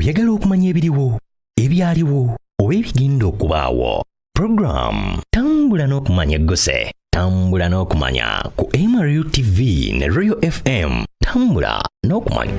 oyagala okumanya ebiriwo ebyaliwo oba ebigenda okubaawo. Program tambula n'okumanya eggose, tambula n'okumanya ku MRU TV ne Royal FM, tambula n'okumanya.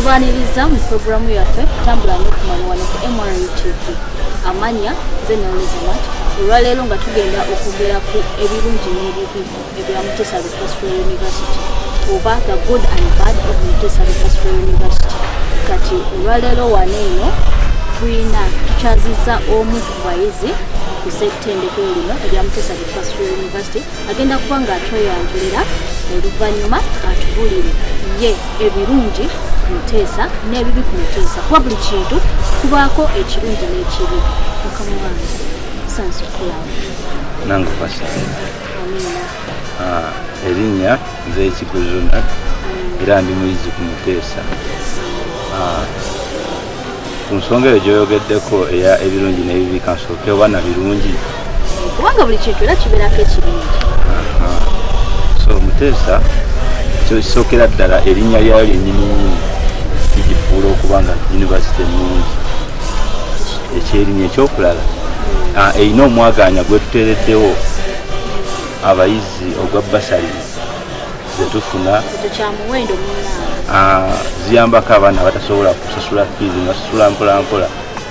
Tubaniriza mu programu yaffe tambula n'okumanya wano ku MRU TV. Amanya ze Nolizamati. Olwaleero nga tugenda okwogera ku ebirungi n'ebibi ebya Mutesa Pastoral University oba the good and bad of Mutesa Pastoral University. Kati olwaleero wano eno tukyazizza omu ku bayizi ku ssettendekero lino erya Mutesa Pastoral University agenda kuba ng'atweyanjulira oluvannyuma atubuulire ye ebirungi Mutesa n'ebibi ku Mutesa. Kuba buli kintu kubaako ekirungi n'ekibi. Mukama wange sansi kulawo nange kwasanga amina. Erinnya nze Ekikuzuna era ndi muyizi ku Mutesa. Ku nsonga eyo gyoyogeddeko eya ebirungi n'ebibi kansooke oba na birungi kubanga buli kintu era kibeerako ekirungi. So Mutesa kisookera ddala erinnya lyayo lyennyini kigifuula okuba nga yunivasite ennungi. Ekyerinnya ekyokulala erina omwagaanya gwe tuteereddewo abayizi ogwa basali ze tufuna kyamuwendo munna ziyambako abaana batasobola kusasula fiizi nga basasula mpolampola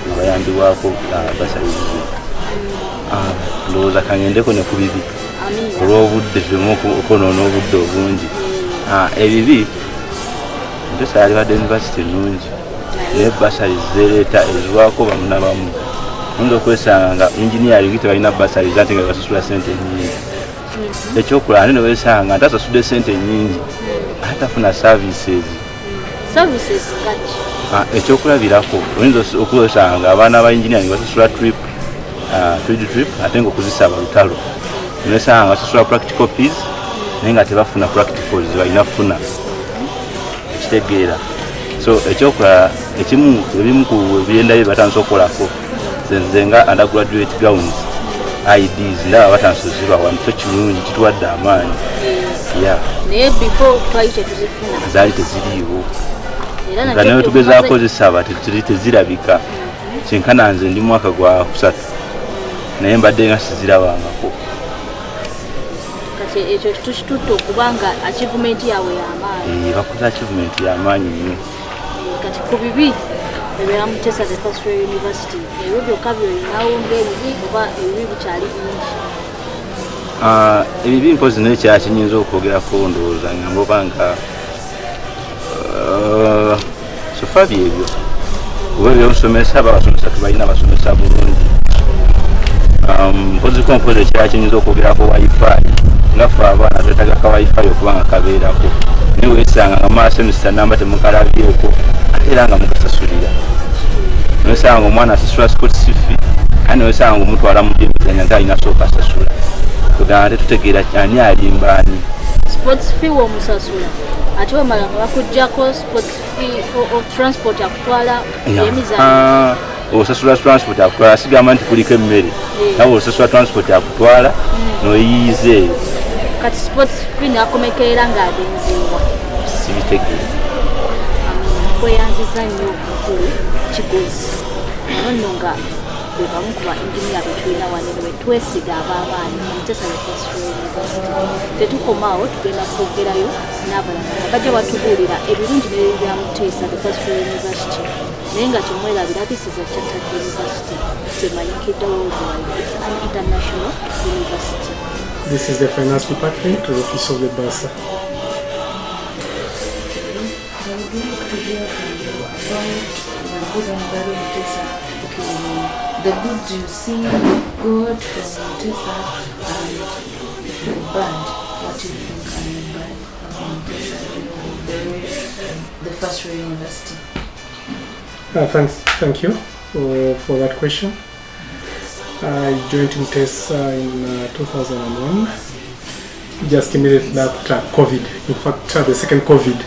nga bayambibwako basali ndowooza kangendeko ne ku bibi olw'obudde tuleme okwonoona obudde obungi. Ebibi Mutesa yalibadde yunivasite ennungi naye basali zereeta ezibwako bamu na bamu. Oyinza okwesanga nga engineering tebalina basali ate nga basasula sente nnyingi. Ekyokulala ate ne weesanga nti asasudde sente nnyingi atafuna services. Ekyokulabirako oyinza okwesanga abaana ba engineering basasula field trip ate ng'okuzisaba lutalo. Neesanga nga basasula practical fees naye nga tebafuna practicals balina kufuna. Ekitegeera. So ekyokulala ebimu ku byenda bye batandise okukolako nze nga undergraduate gowns IDs ndaba batandise ozibawa nicyo kirungi kituwadde amaanyi. Naye before twali tetuzifuna zaali teziriiwo nga naye tugezaako zisaba tezirabika. Kyenkana nze ndi mwaka gwa 3 naye mbadde nga sizirabangako. Kati ekyo tukitutte okubanga achievement yaabwe y'amaanyi. Bakoze achievement y'amaanyi nnyo. Kati ku bibi ebya Mutesa Pastoral University ebyo byokka byolinawo ng'ebibi oba ebibi bikyali bingi? Ebibi mpozi naye kyala kinyinza okwogerako ndowooza ngamba oba nga sofa byebyo oba ebyobusomesa babasomesa tebalina basomesa bulungi. Mpoziko mpozi ekyala kinyinza okwogerako wifi nga ffe abaana twetaaga ka wifi okuba nga kabeerako naye weesanga nga maaso emisita namba temukalabyeko ate era nga mukasasulira. Weesanga omwana asasula sports fee ate neweesanga nga omutwala mu byemizanyo nte alina sooka asasula. Kugamba tetutegeera ani alimba ani. Sports fee w'omusasula ate wamala nga bakuggyako sports fee o transport akutwala emizanyo. Osasula transport akutwala sigamba nti kuliko emmere nawe osasula transport akutwala n'oyiyiza eyo. Kati sports fee n'akomekerera ng'agenzeewa. Sibitegeera. Kweyanziza nnyo omukulu Kigozi nno nga bwe bamu ku ba engineer be tulina wano ne twesiga ab'abaana mu Mutesa Pastoral University. Tetukomaawo tugenda kwogerayo n'abalala nga bajja batubuulira ebirungi n'ebibi bya Mutesa Pastoral University naye nga temwerabira this is a chartered university. Semanyikidde worldwide. It's an international university. This is the finance department, the office of the bursar. The goods you see good from Mutesa and the bad, what you think are bad from Mutesa, the First Royal University? Thank you for that question. I joined Mutesa in 2001, just immediately after COVID. In fact, the second COVID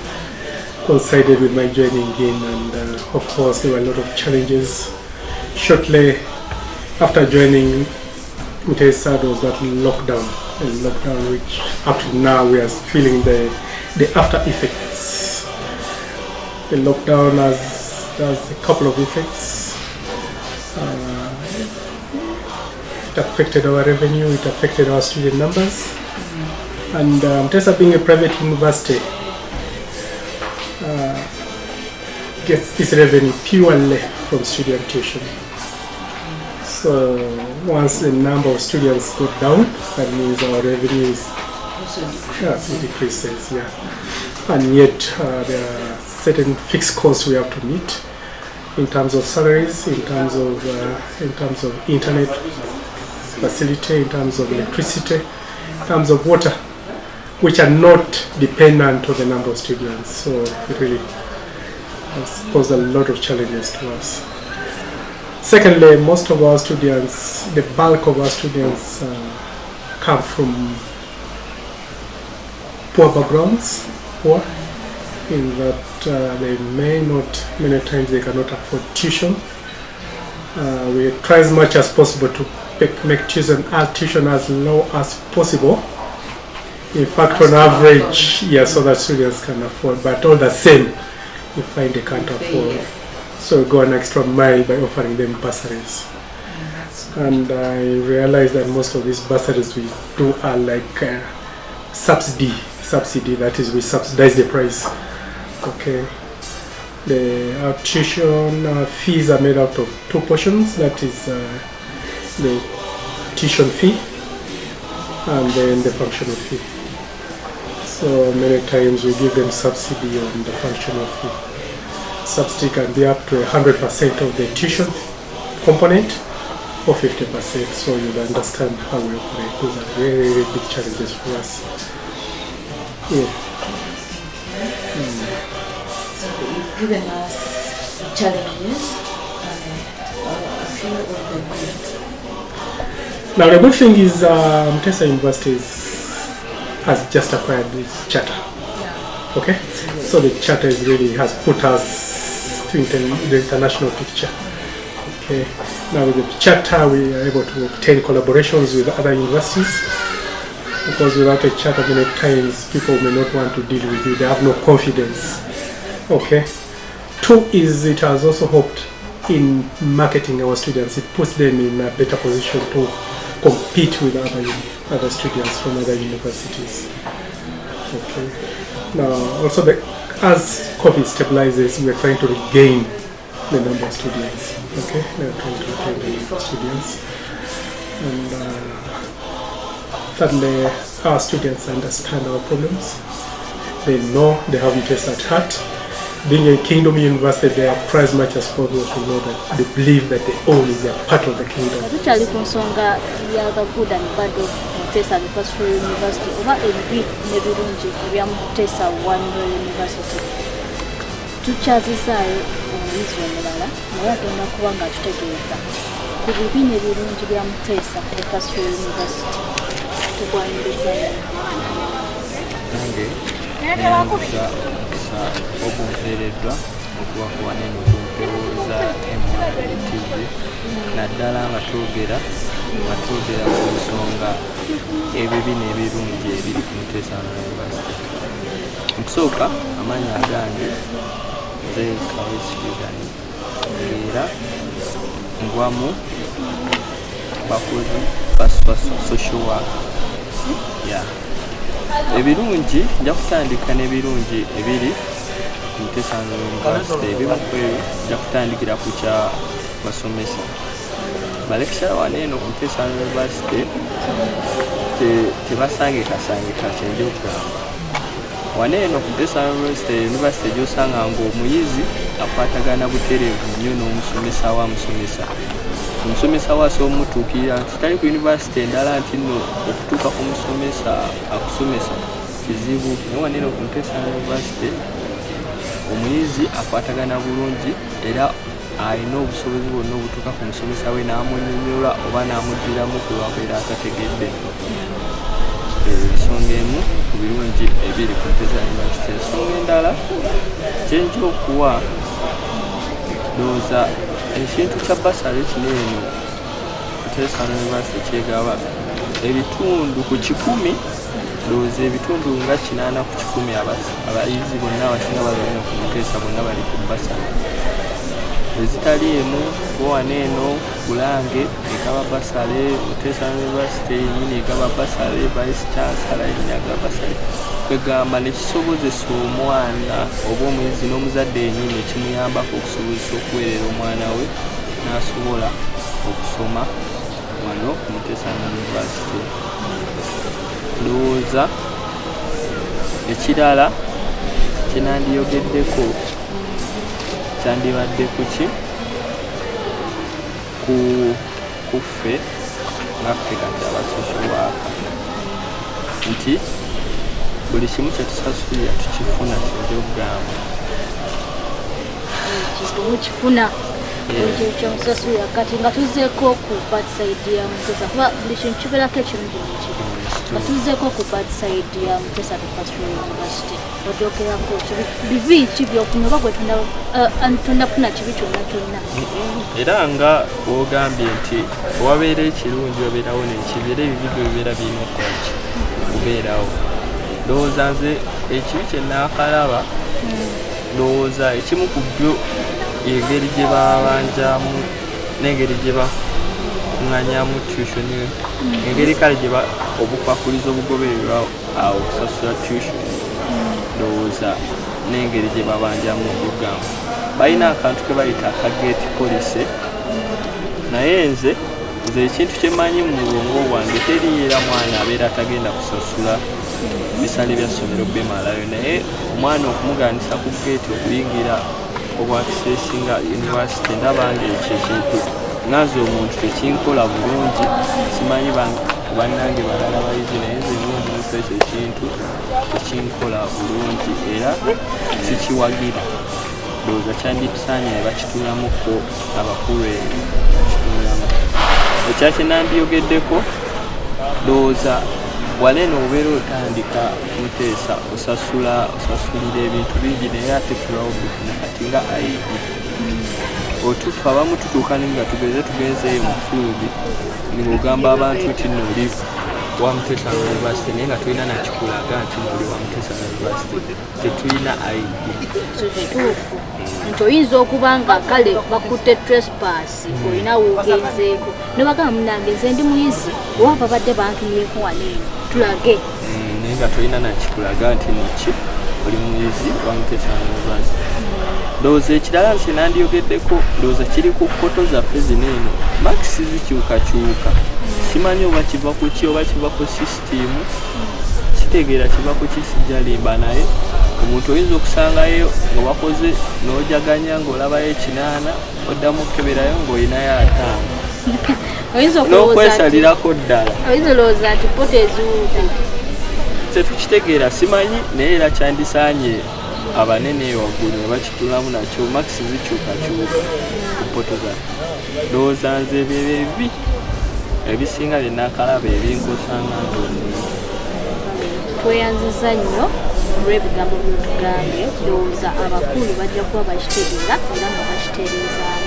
coincided with my joining in, and of course there were a lot of challenges. Shortly after joining Mutesa, there was that lockdown, which up to now we are feeling the after effects. The lockdown has a couple of effects. It affected our revenue, it affected our student numbers, and Mutesa being a private university gets its revenue purely from student tuition. So once the number of students go down, that means our revenue is decreases. Yeah, and yet there are certain fixed costs we have to meet in terms of salaries, in terms of internet facility, in terms of electricity, in terms of water, which are not dependent on the number of students. So it really has posed a lot of challenges to us. Secondly, most of our students, the bulk of our students come from poor backgrounds, in that they may not, many times they cannot afford tuition. We try as much as possible to make tuition as low as possible. In fact, on average, so that students can afford, but all the same, you find they can't afford. So we go an extra mile by offering them bursaries. And I realize that most of these bursaries we do are like subsidy, that is, we subsidize the price. Okay. Our tuition fees are made out of two portions, that is the tuition fee and then the functional fee. So many times we give them subsidy on the functional fee. Subsidy can be up to 100% of the tuition component or 50%, so you'll understand how we operate. Those are very, very big challenges for us. Yeah. So you've given us challenges and a few of the good. Now the good thing is Mutesa University has just acquired this charter. Okay, so the charter has put us into the international picture. Okay, now with the charter we are able to obtain collaborations with other universities, because without a charter many times people may not want to deal with you, they have no confidence. Okay, two is it has also helped in marketing our students. It puts them in a better position to compete with other students from other universities. Okay. Now, also as COVID stabilizes, we are trying to regain the number of students. Okay, we are trying to regain the number of students, and thirdly, our students understand our problems. They know they have Mutesa at heart. Being a Kingdom University, they are try as much as possible to know that they believe that they own is a part of the kingdom. Tukyali ku nsonga ya the good and bad of Mutesa First Royal University oba ebibi n'ebirungi ebya Mutesa One Royal University. Tukyazizaayo omuyizi omulala naye agenda kuba nga tutegeeza ku bibi n'ebirungi bya Mutesa First Royal University. Tukwanirizayo. Obumpereddwa okuba ku wanene okumpeereza MRTV naddala nga twogera ku nsonga ebibi n'ebirungi ebiri ku Mutesa University. Okusooka amannya agange nze Kawesibigani era ngwamu bakozi ba social work. Ebirungi nja kutandika n'ebirungi ebiri ku Mutesa University. Ebimu ku ebyo nja kutandikira ku kya basomesa. Balekisala wano eno ku Mutesa University tebasangikasangika kyenja okugamba. Wano eno ku Mutesa University gy'osanga ng'omuyizi akwatagana butereevu nnyo n'omusomesa wamusomesa. Omusomesa waase omutuukirira nti tali ku university endala nti nno okutuuka ku musomesa akusomesa kizibu. Naye wano eno ku Mutesa University omuyizi akwatagana bulungi era alina obusobozi bwonna obutuuka ku musomesa we n'amunnyonnyola oba n'amuddiramu ku lwabeera atategedde. Ensonga emu ku birungi ebiri ku Muteesa University. Ensonga endala kyenja okuwa ndowooza ekintu kya basale kino eno Muteesa University kyegaba ebitundu ku 100, ndowooza ebitundu nga 80 ku 100 abayizi bonna abasinga balina ku Muteesa bonna bali ku basale. Ezitali emu bowane eno Bulange egaba basale, Muteesa University nyini egaba basale, Vice Chancellor nyini agaba basale. Kwegamba nekisobozesa omwana oba omuyizi n'omuzadde yennyini ekimuyambako okusobozesa okuweerera omwana we n'asobola okusoma wano ku Muteesa University. Ndowooza ekirala kyenandiyogeddeko kyandibadde kuki kuffe ngaffe kati abasocial worker nti buli kimu kyetusasulira tukifuna kyojogamba kifuna ekyo kyomusasulira kati nga tuzeeko ku bad side ya Muteesa kuba buli kintu kibeerako ekirungi n'ekibi nga tuzeeko ku bad side ya Muteesa University ojogerako bibi ki byofuna oba gwe tondafuna kibi kyonna kyonna era nga wogambye nti wabeera ekirungi wabeerawo n'ekibi era ebibi byo bibeera birina okukolaki kubeerawo. Ndowooza nze ekibi kye naakalaba ndowooza ekimu ku byo engeri gye babanjamu n'engeri gye bakuŋŋanyamu tuition engeri kale gye obukwakuliza obugobererwa awo okusasula tuition ndowooza n'engeri gye babanjamu okugamba balina akantu ke bayita akageti policy naye nze ekintu kyemanyi mu bwongo bwange teriira mwana abeera atagenda kusasula bisale bya ssomero bemalayo naye omwana okumuganisa ku geeti okuyingira obwakisesinga university ndabanga ekyo ekintu naze omuntu tekinkola bulungi simanyi bannange balala bayizi naye nze ng'omuntu ekyo ekintu tekinkola bulungi era sikiwagira ndowooza kyanditusaanye ne bakituulamuko abakulu ekituulamu. Ekyaki nandiyogeddeko ndowooza waleeno obeera otandika Muteesa osasulira ebintu bingi naye ate tulawo bifuna kati nga ID otufa abamu tutuuka nga tugenzeeyo mu fulubi ng'ogamba abantu nti noli wa Muteesa University naye nga tulina nakikulaga nti noli wa Muteesa University tetulina ID. kituufu nti oyinza okuba nga kale bakutte trespass olina wogenzeeko ne bagamba munange nze ndi muyizi oba babadde bantumyeko waneeno tulage naye nga tolina nakikulaga nti noki oli muyizi wa Muteesa University. Ndowooza ekirala nti nandiyogeddeko ndowooza kiri ku kkoto zaffe zino eno makisi zikyukakyuka simanyi oba kiva ku ki oba kiva ku sisitimu kitegeera kiva ku ki sijjalimba naye omuntu oyinza okusangayo nga wakoze n'ojaganya ng'olabayo 8 oddamu okukeberayo ng'olinayo 5 n'okwesalirako ddala oyinza olowooza nti poto eziwuuta tetukitegeera simanyi naye era kyandisaanye abanene waggulu ne bakitulamu nakyo makisi zikyukakyuka ku poto zaffe. Ndowooza nze ebyo ebibi ebisinga bye naakalaba ebinkosanga nzonni. tweyanziza nnyo olw'ebigambo byotugambye ndowooza abakulu bajja kuba bakitegeera era nga bakitereezaamu